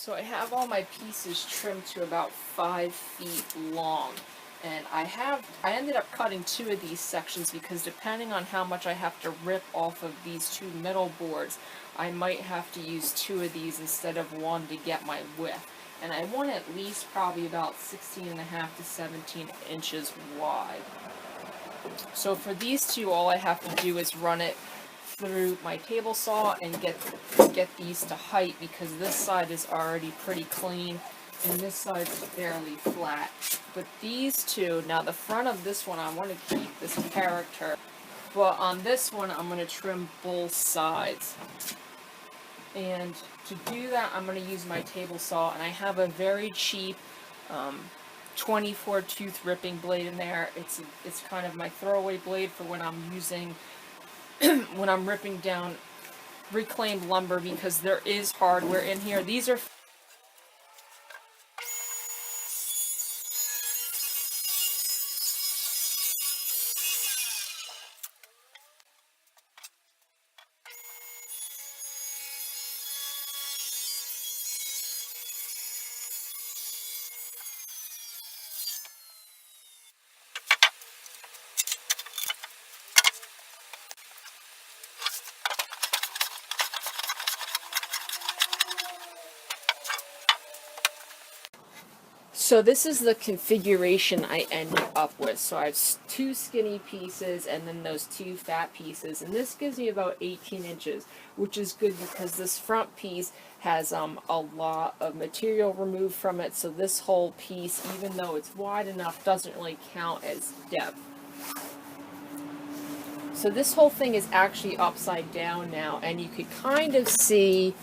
So I have all my pieces trimmed to about 5 feet long. And I ended up cutting 2 of these sections because depending on how much I have to rip off of these 2 middle boards, I might have to use 2 of these instead of 1 to get my width. And I want at least probably about 16.5 to 17 inches wide. So for these 2, all I have to do is run it through my table saw and get these to height, because this side is already pretty clean and this side's fairly flat. But these 2, now the front of this one I want to keep this character, but on this one I'm going to trim both sides. And to do that I'm going to use my table saw, and I have a very cheap 24 tooth ripping blade in there. It's kind of my throwaway blade for when I'm using when I'm ripping down reclaimed lumber, because there is hardware in here. These are So this is the configuration I ended up with. So I have 2 skinny pieces and then those 2 fat pieces, and this gives me about 18 inches, which is good because this front piece has a lot of material removed from it, so this whole piece, even though it's wide enough, doesn't really count as depth. So this whole thing is actually upside down now, and you could kind of see,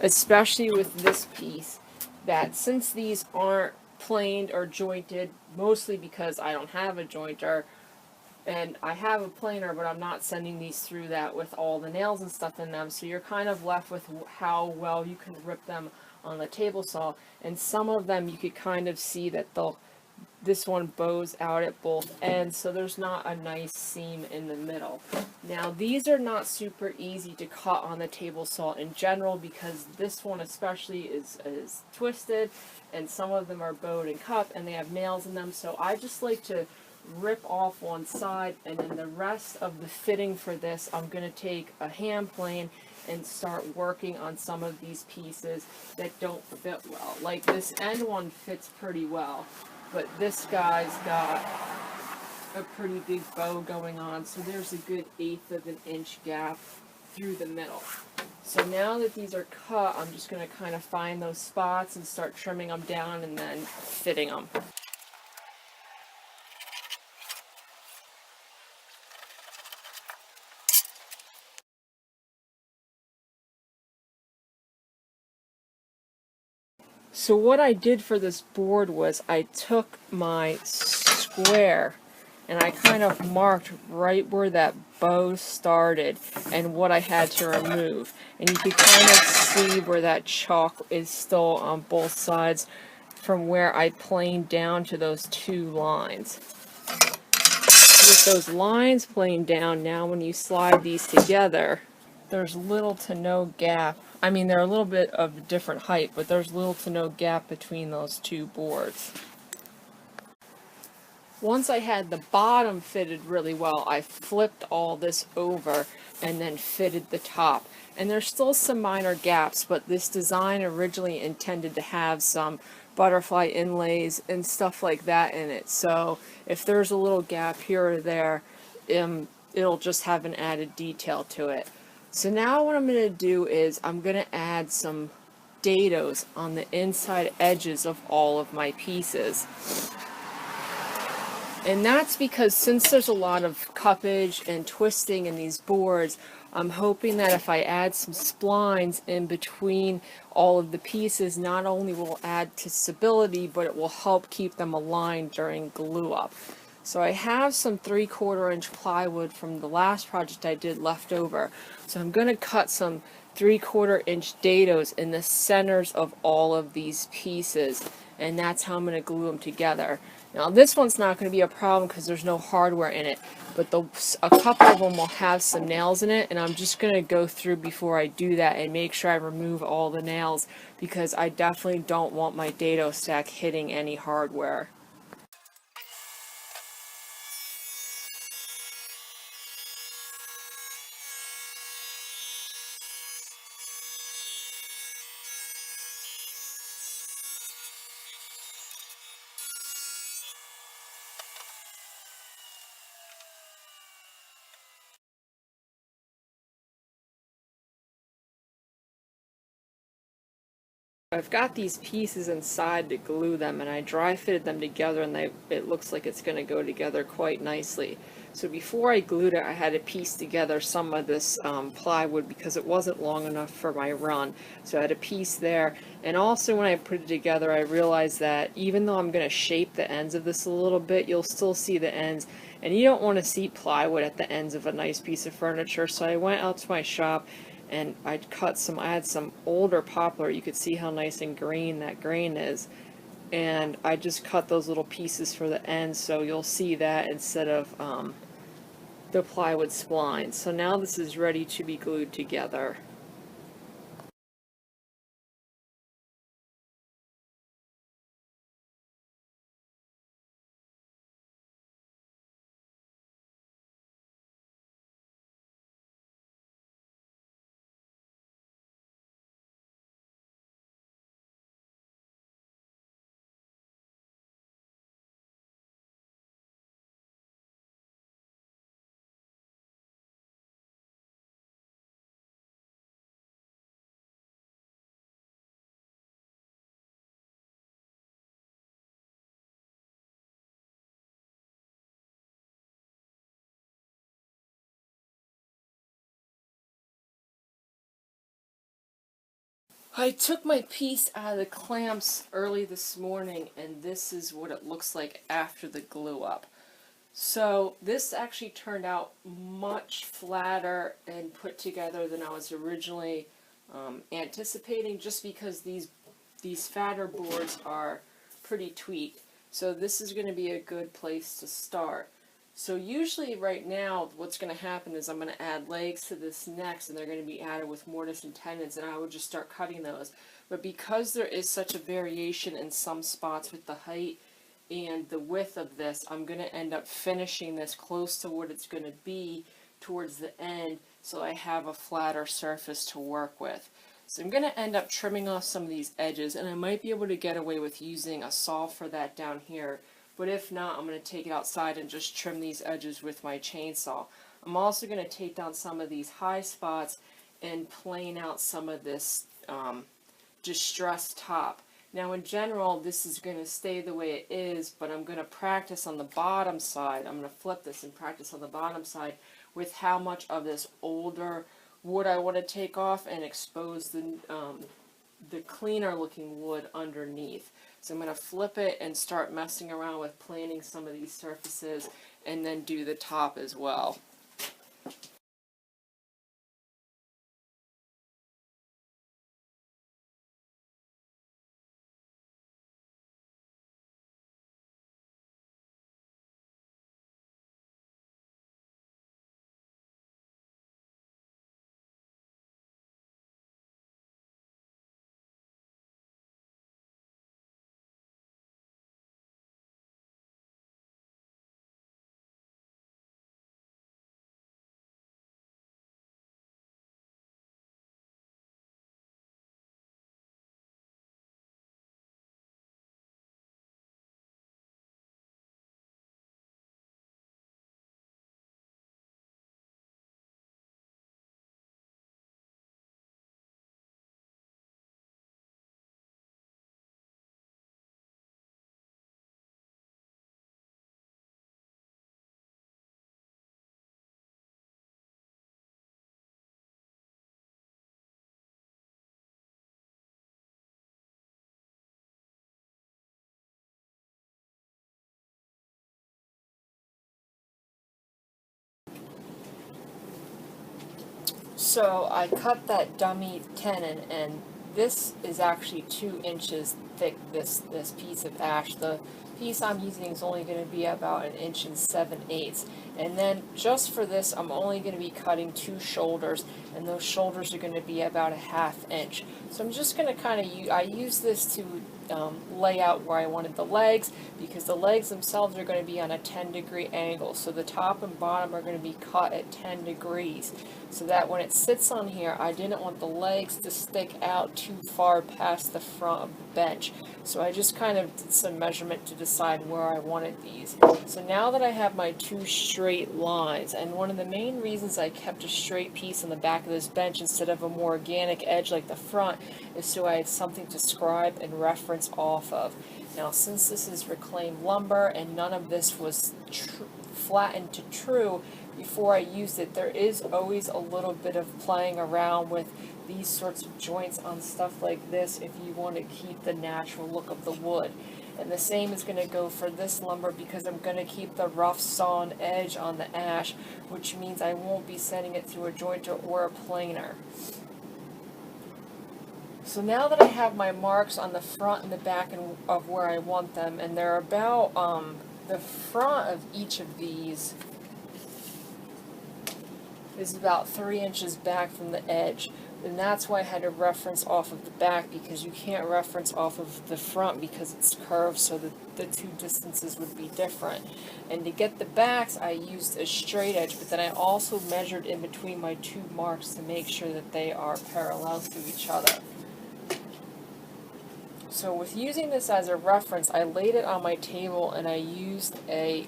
especially with this piece, that since these aren't planed or jointed, mostly because I don't have a jointer, and I have a planer, but I'm not sending these through that with all the nails and stuff in them, so you're kind of left with how well you can rip them on the table saw. And some of them you could kind of see that this one bows out at both ends, so there's not a nice seam in the middle. Now these are not super easy to cut on the table saw in general, because this one especially is twisted, and some of them are bowed and cupped and they have nails in them. So I just like to rip off one side, and then the rest of the fitting for this I'm going to take a hand plane and start working on some of these pieces that don't fit well. Like this end one fits pretty well, but this guy's got a pretty big bow going on, so there's a good 1/8 of an inch gap through the middle. So now that these are cut, I'm just going to kind of find those spots and start trimming them down and then fitting them. So what I did for this board was I took my square and I kind of marked right where that bow started and what I had to remove. And you can kind of see where that chalk is still on both sides from where I planed down to those 2 lines. With those lines planed down, now when you slide these together, there's little to no gap. I mean, they're a little bit of a different height, but there's little to no gap between those 2 boards. Once I had the bottom fitted really well, I flipped all this over and then fitted the top. And there's still some minor gaps, but this design originally intended to have some butterfly inlays and stuff like that in it. So if there's a little gap here or there, it'll just have an added detail to it. So now what I'm going to do is I'm going to add some dedos on the inside edges of all of my pieces. And that's because since there's a lot of cuppage and twisting in these boards, I'm hoping that if I add some splines in between all of the pieces, not only will it add to stability, but it will help keep them aligned during glue up. So I have some 3/4 inch plywood from the last project I did left over. So I'm going to cut some 3/4 inch dados in the centers of all of these pieces, and that's how I'm going to glue them together. Now this one's not going to be a problem because there's no hardware in it, but a couple of them will have some nails in it, and I'm just going to go through before I do that and make sure I remove all the nails, because I definitely don't want my dado stack hitting any hardware. I've got these pieces inside to glue them, and I dry fitted them together, and it looks like it's going to go together quite nicely. So before I glued it, I had to piece together some of this plywood because it wasn't long enough for my run. So I had a piece there, and also when I put it together, I realized that even though I'm going to shape the ends of this a little bit, you'll still see the ends, and you don't want to see plywood at the ends of a nice piece of furniture. So I went out to my shop and I had some older poplar. You could see how nice and green that grain is, and I just cut those little pieces for the ends, so you'll see that instead of the plywood splines. So now this is ready to be glued together. I took my piece out of the clamps early this morning, and this is what it looks like after the glue up. So this actually turned out much flatter and put together than I was originally anticipating, just because these fatter boards are pretty tweaked. So this is going to be a good place to start. So usually right now what's going to happen is I'm going to add legs to this next, and they're going to be added with mortise and tendons, and I would just start cutting those. But because there is such a variation in some spots with the height and the width of this, I'm going to end up finishing this close to what it's going to be towards the end, so I have a flatter surface to work with. So I'm going to end up trimming off some of these edges, and I might be able to get away with using a saw for that down here, but if not, I'm going to take it outside and just trim these edges with my chainsaw. I'm also going to take down some of these high spots and plane out some of this distressed top. Now in general, this is going to stay the way it is, but I'm going to practice on the bottom side. I'm going to flip this and practice on the bottom side with how much of this older wood I want to take off and expose the cleaner looking wood underneath. So I'm going to flip it and start messing around with planing some of these surfaces, and then do the top as well. So I cut that dummy tenon and this is actually 2 inches thick, this piece of ash. The piece I'm using is only going to be about 1 inch and 7/8. And then just for this, I'm only going to be cutting 2 shoulders, and those shoulders are going to be about 1/2 inch. So I'm just going to kind of I use this to lay out where I wanted the legs, because the legs themselves are going to be on a 10-degree angle. So the top and bottom are going to be cut at 10 degrees. So that when it sits on here, I didn't want the legs to stick out too far past the front of the bench. So I just kind of did some measurement to decide where I wanted these. So now that I have my 2 straight lines, and one of the main reasons I kept a straight piece on the back of this bench instead of a more organic edge like the front is so I had something to scribe and reference off of. Now, since this is reclaimed lumber and none of this was flattened to true before I used it, there is always a little bit of playing around with these sorts of joints on stuff like this if you want to keep the natural look of the wood. And the same is going to go for this lumber, because I'm going to keep the rough sawn edge on the ash, which means I won't be sending it through a jointer or a planer. So now that I have my marks on the front and the back of where I want them, and they're about the front of each of these is about 3 inches back from the edge, and that's why I had to reference off of the back, because you can't reference off of the front because it's curved, so the 2 distances would be different. And to get the backs, I used a straight edge, but then I also measured in between my 2 marks to make sure that they are parallel to each other. So with using this as a reference, I laid it on my table and I used a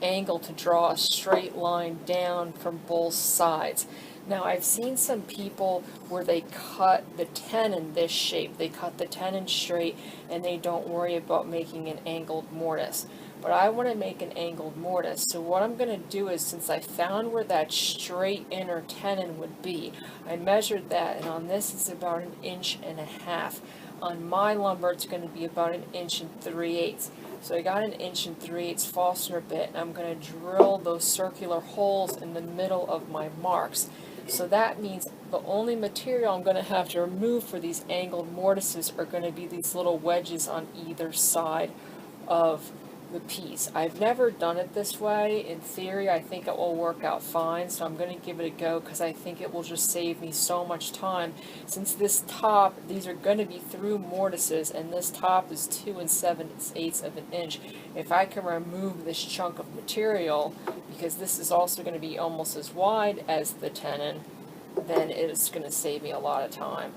angle to draw a straight line down from both sides. Now, I've seen some people where they cut the tenon this shape. They cut the tenon straight and they don't worry about making an angled mortise. But I want to make an angled mortise. So what I'm going to do is, since I found where that straight inner tenon would be, I measured that, and on this it's about 1.5 inches. On my lumber it's going to be about 1 3/8 inches. So I got 1 3/8 inches Fastener bit, and I'm going to drill those circular holes in the middle of my marks. So that means the only material I'm going to have to remove for these angled mortises are going to be these little wedges on either side of the piece. I've never done it this way. In theory, I think it will work out fine, so I'm going to give it a go because I think it will just save me so much time. Since this top, these are going to be through mortises, and this top is 2 7/8 of an inch. If I can remove this chunk of material, because this is also going to be almost as wide as the tenon, then it's going to save me a lot of time.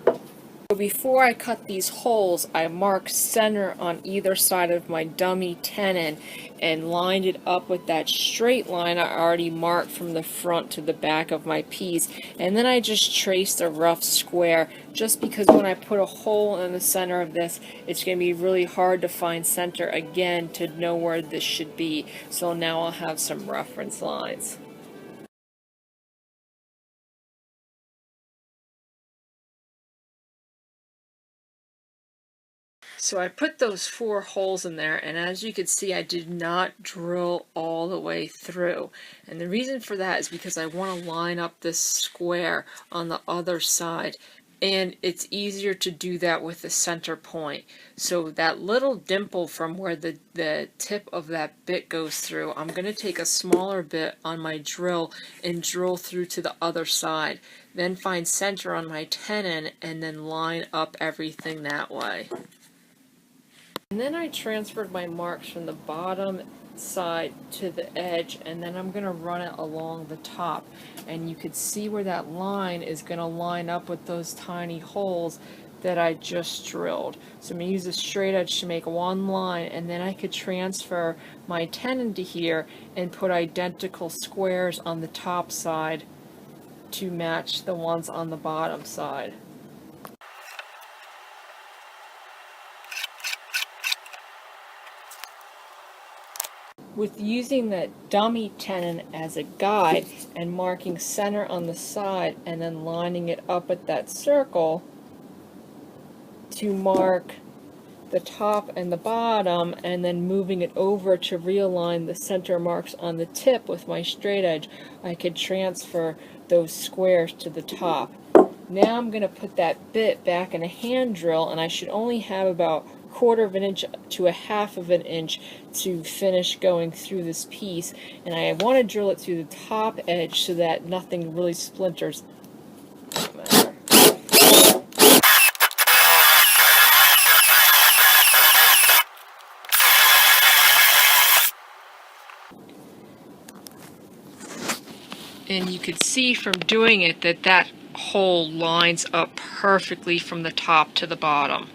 So before I cut these holes, I marked center on either side of my dummy tenon and lined it up with that straight line I already marked from the front to the back of my piece. And then I just traced a rough square, just because when I put a hole in the center of this, it's going to be really hard to find center again to know where this should be. So now I'll have some reference lines. So I put those 4 holes in there, and as you can see, I did not drill all the way through. And the reason for that is because I want to line up this square on the other side, and it's easier to do that with the center point. So that little dimple from where the tip of that bit goes through, I'm going to take a smaller bit on my drill and drill through to the other side. Then find center on my tenon and then line up everything that way. And then I transferred my marks from the bottom side to the edge, and then I'm going to run it along the top. And you could see where that line is going to line up with those tiny holes that I just drilled. So I'm going to use a straight edge to make one line, and then I could transfer my tenon to here and put identical squares on the top side to match the ones on the bottom side. With using that dummy tenon as a guide and marking center on the side and then lining it up at that circle to mark the top and the bottom, and then moving it over to realign the center marks on the tip with my straight edge, I could transfer those squares to the top. Now I'm going to put that bit back in a hand drill, and I should only have about 1/4 of an inch to 1/2 of an inch to finish going through this piece. And I want to drill it through the top edge so that nothing really splinters. And you could see from doing it that that hole lines up perfectly from the top to the bottom.